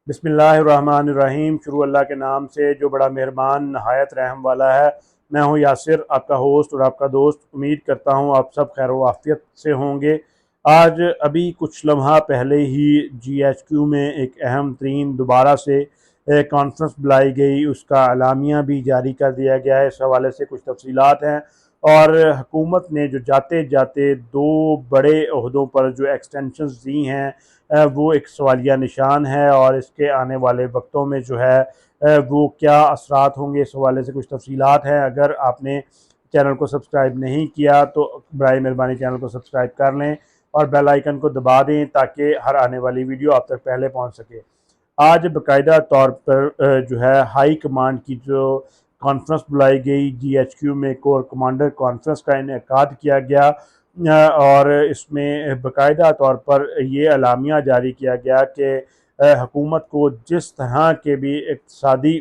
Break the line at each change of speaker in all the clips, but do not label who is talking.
बिस्मिल्लाहिर्रहमानिर्रहीम। शुरू अल्लाह के नाम से जो बड़ा मेहरबान नहायत रहम वाला है। मैं हूँ यासिर, आपका होस्ट और आपका दोस्त। उम्मीद करता हूँ आप सब खैर वाफियत से होंगे। आज अभी कुछ लम्हा पहले ही GHQ में एक अहम तरीन दोबारा से कॉन्फ्रेंस बुलाई गई, उसका अलामिया भी जारी कर दिया गया है। इस हवाले से कुछ तफसीलात हैं और हुकूमत ने जो जाते जाते दो बड़े ओहदों पर जो एक्सटेंशंस दी हैं वो एक सवालिया निशान है और इसके आने वाले वक्तों में जो है वो क्या असरात होंगे, इस हवाले से कुछ तफसीलात हैं। अगर आपने चैनल को सब्सक्राइब नहीं किया तो बराए मेहरबानी चैनल को सब्सक्राइब कर लें और बेल आइकन को दबा दें ताकि हर आने वाली वीडियो आप तक पहले पहुंच सके। आज बाकायदा तौर पर जो है हाई कमांड की जो कॉन्फ्रेंस बुलाई गई, GHQ में कोर कमांडर कॉन्फ्रेंस का इनेकाद किया गया और इसमें बाकायदा तौर पर ये अलामिया जारी किया गया कि हुकूमत को जिस तरह के भी इक़्तिसादी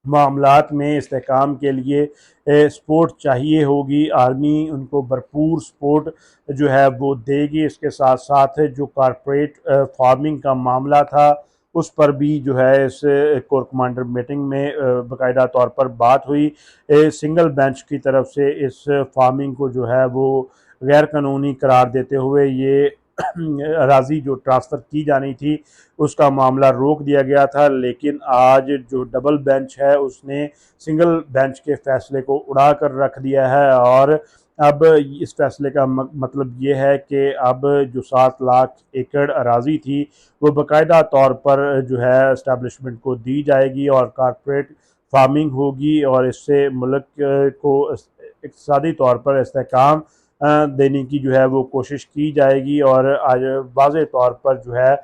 मामलात में इस्तेहकाम के लिए सपोर्ट चाहिए होगी, आर्मी उनको भरपूर सपोर्ट जो है वो देगी। इसके साथ साथ जो कॉरपोरेट फार्मिंग का मामला था उस पर भी जो है इस कोर कमांडर मीटिंग में बाकायदा तौर पर बात हुई। सिंगल बेंच की तरफ से इस फार्मिंग को जो है वो गैर कानूनी करार देते हुए ये अराजी जो ट्रांसफ़र की जानी थी उसका मामला रोक दिया गया था, लेकिन आज जो डबल बेंच है उसने सिंगल बेंच के फैसले को उड़ा कर रख दिया है और अब इस फैसले का मतलब ये है कि अब जो 7 लाख एकड़ अराजी थी वो बाकायदा तौर पर जो है इस्टेब्लिशमेंट को दी जाएगी और कारपोरेट फार्मिंग होगी और इससे मुल्क को इक़्तिसादी तौर पर इस्तेहकाम देने की जो है वो कोशिश की जाएगी। और आज वाज़ेह तौर पर जो है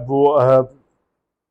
वो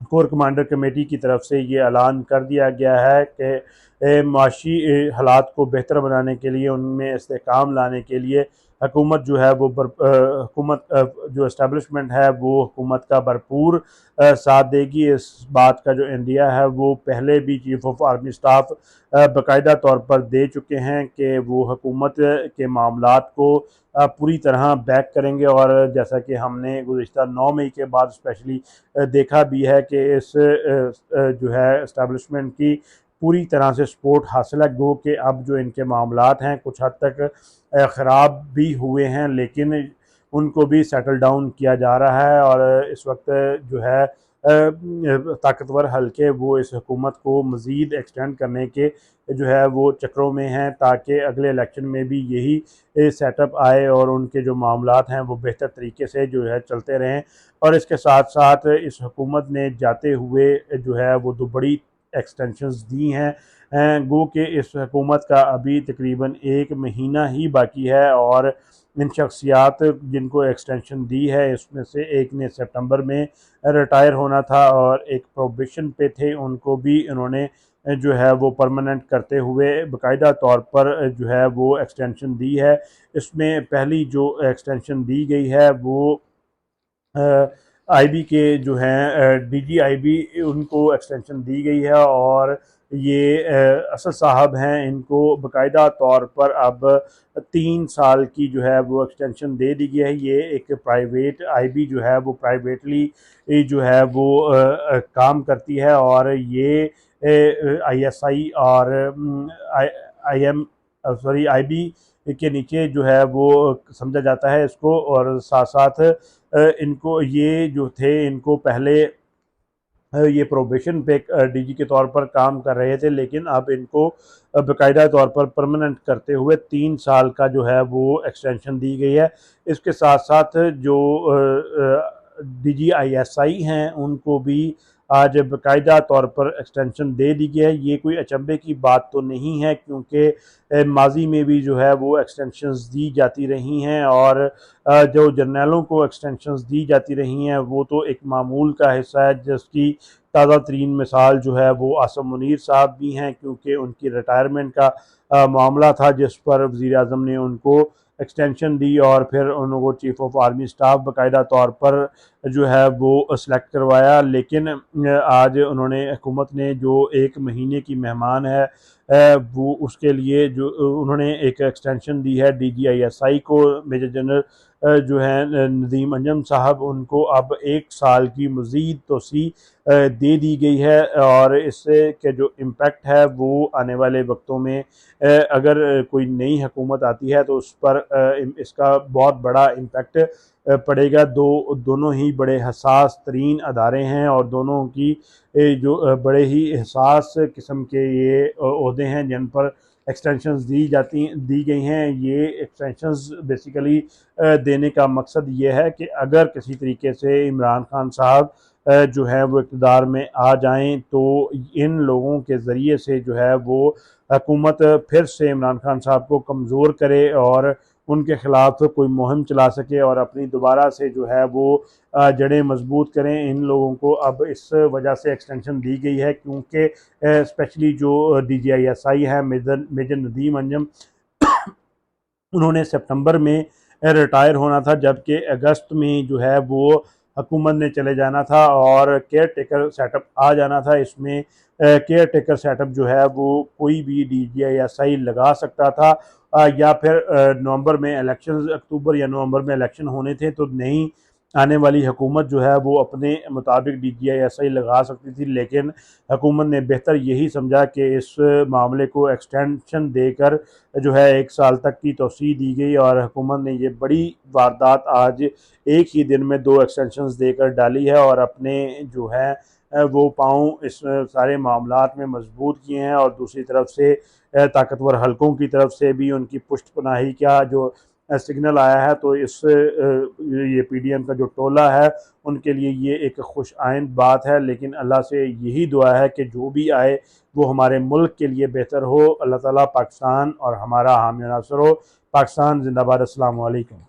कोर कमांडर कमेटी की तरफ से ये ऐलान कर दिया गया है कि माशी हालात को बेहतर बनाने के लिए, उनमें इस्तेहकाम लाने के लिए हुकूमत जो है वो हुकूमत जो इस्टेब्लिशमेंट है वो हुकूमत का भरपूर साथ देगी। इस बात का जो इंडिया है वो पहले भी चीफ ऑफ आर्मी स्टाफ बाकायदा तौर पर दे चुके हैं कि वो हुकूमत के मामलात को पूरी तरह बैक करेंगे। और जैसा कि हमने गुज़िश्ता 9 मई के बाद स्पेशली देखा भी है कि इस जो है इस्टेब्लिशमेंट की पूरी तरह से सपोर्ट हासिल है। गो कि अब जो इनके मामलात हैं कुछ हद तक ख़राब भी हुए हैं लेकिन उनको भी सेटल डाउन किया जा रहा है और इस वक्त जो है ताकतवर हल्के वो इस हुकूमत को मज़ीद एक्सटेंड करने के जो है वो चक्रों में हैं ताकि अगले इलेक्शन में भी यही सेटअप आए और उनके जो मामलात हैं वो बेहतर तरीके से जो है चलते रहें। और इसके साथ साथ इस हुकूमत ने जाते हुए जो है वो दो बड़ी एक्सटेंशंस दी हैं। गो कि इस हुकूमत का अभी तकरीबन 1 महीना ही बाकी है और इन शख्सियात जिनको एक्सटेंशन दी है इसमें से एक ने सितंबर में रिटायर होना था और एक प्रोबेशन पे थे, उनको भी इन्होंने जो है वो परमानेंट करते हुए बाकायदा तौर पर जो है वो एक्सटेंशन दी है। इसमें पहली जो एक्सटेंशन दी गई है वो IB के जो हैं DGIB उनको एक्सटेंशन दी गई है और ये असद साहब हैं, इनको बाकायदा तौर पर अब 3 साल की जो है वो एक्सटेंशन दे दी गई है। ये एक प्राइवेट IB जो है वो प्राइवेटली जो है वो काम करती है और ये ISI और IM सॉरी IB के नीचे जो है वो समझा जाता है इसको। और साथ साथ इनको ये जो थे इनको पहले ये प्रोबेशन पे DG के तौर पर काम कर रहे थे लेकिन अब इनको बाकायदा तौर पर परमानेंट करते हुए 3 साल का जो है वो एक्सटेंशन दी गई है। इसके साथ साथ जो DG ISI हैं उनको भी आज बाकायदा तौर पर एक्सटेंशन दे दी गई है। ये कोई अचंभे की बात तो नहीं है क्योंकि माजी में भी जो है वो एक्सटेंशंस दी जाती रही हैं और जो जर्नलों को एक्सटेंशंस दी जाती रही हैं वो तो एक मामूल का हिस्सा है, जिसकी ताज़ा तरीन मिसाल जो है वो आसम मुनीर साहब भी हैं क्योंकि उनकी रिटायरमेंट का मामला था जिस पर वज़ीर आज़म ने उनको एक्सटेंशन दी और फिर उनको चीफ ऑफ आर्मी स्टाफ बाकायदा तौर पर जो है वो सेलेक्ट करवाया। लेकिन आज उन्होंने हुकूमत ने जो 1 महीने की मेहमान है वो उसके लिए जो उन्होंने एक एक्सटेंशन दी है DGISI को। मेजर जनरल जो है नदीम अंजम साहब, उनको अब 1 साल की मज़ीद तोसी दे दी गई है। और इससे के जो इम्पेक्ट है वो आने वाले वक्तों में अगर कोई नई हुकूमत आती है तो उस पर इसका बहुत बड़ा इम्पेक्ट पड़ेगा। दोनों ही बड़े हसास तरीन अदारे हैं और दोनों की जो बड़े ही हसास किस्म के ये ओहदे हैं जिन पर एक्सटेंशंस दी गई हैं। ये एक्सटेंशंस बेसिकली देने का मकसद ये है कि अगर किसी तरीके से इमरान खान साहब जो है वो इक़्तिदार में आ जाएं तो इन लोगों के ज़रिए से जो है वो हुकूमत फिर से इमरान खान साहब को कमज़ोर करे और उनके ख़िलाफ़ कोई मुहिम चला सके और अपनी दोबारा से जो है वो जड़ें मजबूत करें। इन लोगों को अब इस वजह से एक्सटेंशन दी गई है क्योंकि स्पेशली जो DGISI है मेजर नदीम अंजम, उन्होंने सितंबर में रिटायर होना था, जबकि अगस्त में जो है वो हुकूमत ने चले जाना था और केयर टेकर सेटअप आ जाना था। इसमें केयर टेकर सेटअप जो है वो कोई भी DGISI लगा सकता था या फिर नवंबर में इलेक्शन, अक्टूबर या नवंबर में इलेक्शन होने थे तो नहीं आने वाली हुकूमत जो है वो अपने मुताबिक DGISI लगा सकती थी। लेकिन हुकूमत ने बेहतर यही समझा कि इस मामले को एक्सटेंशन देकर जो है 1 साल तक की तोसी दी गई और हुकूमत ने ये बड़ी वारदात आज एक ही दिन में 2 एक्सटेंशंस देकर डाली है और अपने जो है वो पाँव इस सारे मामलात में मजबूत किए हैं। और दूसरी तरफ से ताकतवर हलकों की तरफ से भी उनकी पुष्ट पनाही का जो सिग्नल आया है, तो इस ये PDM का जो टोला है उनके लिए ये एक खुश आइंद बात है। लेकिन अल्लाह से यही दुआ है कि जो भी आए वो हमारे मुल्क के लिए बेहतर हो। अल्लाह ताला पाकिस्तान और हमारा हामी नासर हो। पाकिस्तान जिंदाबाद। अस्सलाम वालेकुम।